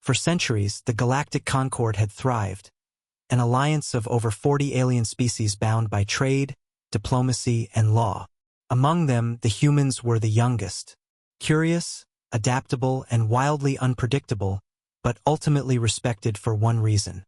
For centuries, the galactic concord had thrived, an alliance of over 40 alien species bound by trade, diplomacy, and law. Among them, the humans were the youngest. Curious, adaptable, and wildly unpredictable, but ultimately respected for one reason: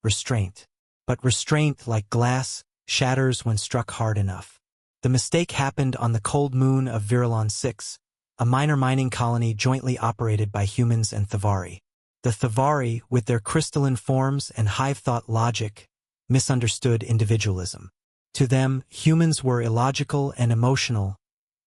restraint. But restraint, like glass, shatters when struck hard enough. The mistake happened on the cold moon of Virilon 6, a minor mining colony jointly operated by humans and Thavari. The Thavari, with their crystalline forms and hive-thought logic, misunderstood individualism. To them, humans were illogical and emotional,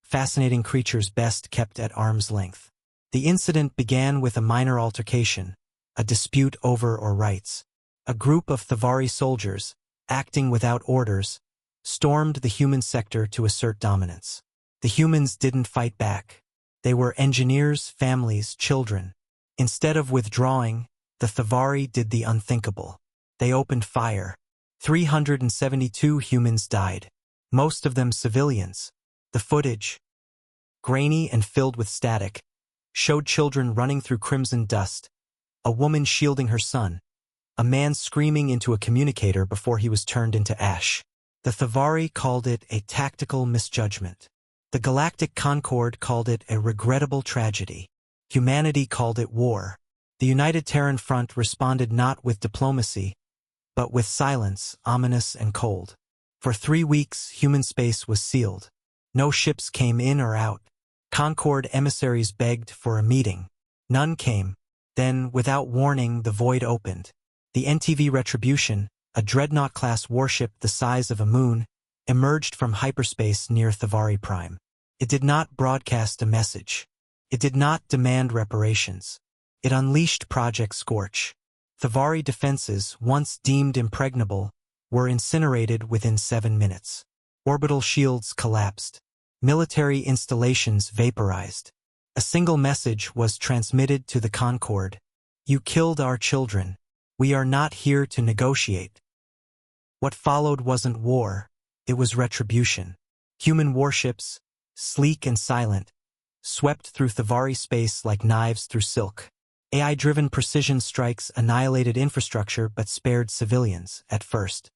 fascinating creatures best kept at arm's length. The incident began with a minor altercation, a dispute over rights. A group of Thavari soldiers, acting without orders, stormed the human sector to assert dominance. The humans didn't fight back. They were engineers, families, children. Instead of withdrawing, the Thavari did the unthinkable. They opened fire. 372 humans died, most of them civilians. The footage, grainy and filled with static, showed children running through crimson dust, a woman shielding her son, a man screaming into a communicator before he was turned into ash. The Thavari called it a tactical misjudgment. The Galactic Concord called it a regrettable tragedy. Humanity called it war. The United Terran Front responded not with diplomacy, but with silence, ominous and cold. For 3 weeks, human space was sealed. No ships came in or out. Concord emissaries begged for a meeting. None came. Then, without warning, the void opened. The NTV Retribution, a dreadnought-class warship the size of a moon, emerged from hyperspace near Thavari Prime. It did not broadcast a message. It did not demand reparations. It unleashed Project Scorch. Thavari defenses, once deemed impregnable, were incinerated within 7 minutes. Orbital shields collapsed. Military installations vaporized. A single message was transmitted to the Concord: "You killed our children. We are not here to negotiate." What followed wasn't war, it was retribution. Human warships, sleek and silent, swept through Thavari space like knives through silk. AI-driven precision strikes annihilated infrastructure but spared civilians, at first.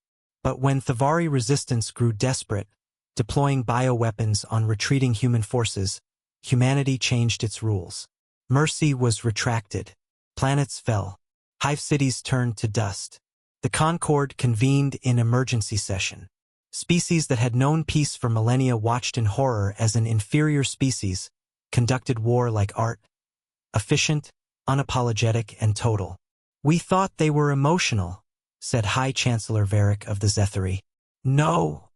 But when Thavari resistance grew desperate, deploying bioweapons on retreating human forces, humanity changed its rules. Mercy was retracted. Planets fell. Hive cities turned to dust. The Concord convened in emergency session. Species that had known peace for millennia watched in horror as an inferior species conducted war like art, efficient, unapologetic, and total. "We thought they were emotional," said High Chancellor Varric of the Zethari. "No,"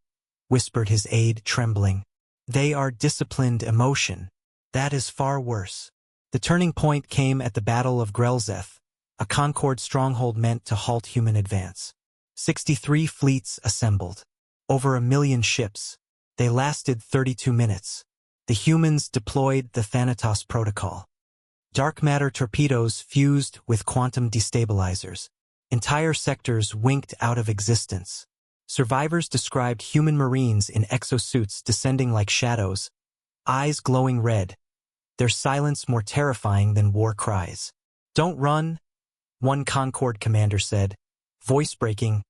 whispered his aide, trembling. "They are disciplined emotion. That is far worse." The turning point came at the Battle of Grelzeth, a Concord stronghold meant to halt human advance. 63 fleets assembled. Over 1 million ships. They lasted 32 minutes. The humans deployed the Thanatos Protocol. Dark matter torpedoes fused with quantum destabilizers. Entire sectors winked out of existence. Survivors described human marines in exosuits descending like shadows, eyes glowing red, their silence more terrifying than war cries. "Don't run," one Concord commander said, voice breaking.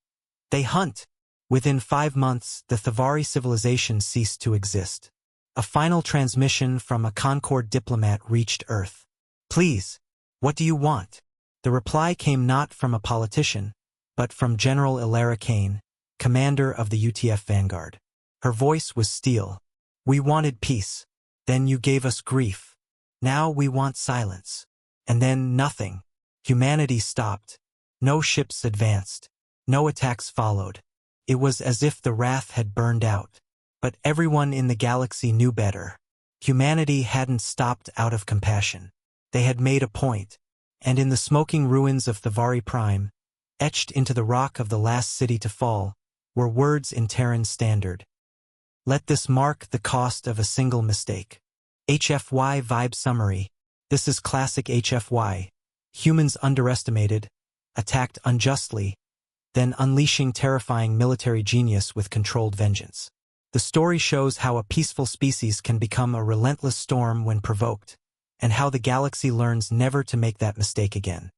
"They hunt." Within 5 months, the Thavari civilization ceased to exist. A final transmission from a Concord diplomat reached Earth. "Please, what do you want?" The reply came not from a politician, but from General Ilara Kane, commander of the UTF Vanguard. Her voice was steel. "We wanted peace. Then you gave us grief. Now we want silence." And then nothing. Humanity stopped. No ships advanced. No attacks followed. It was as if the wrath had burned out. But everyone in the galaxy knew better. Humanity hadn't stopped out of compassion. They had made a point. And in the smoking ruins of Thavari Prime, etched into the rock of the last city to fall, were words in Terran standard. "Let this mark the cost of a single mistake." HFY Vibe Summary. This is classic HFY. Humans underestimated, attacked unjustly, then unleashing terrifying military genius with controlled vengeance. The story shows how a peaceful species can become a relentless storm when provoked, and how the galaxy learns never to make that mistake again.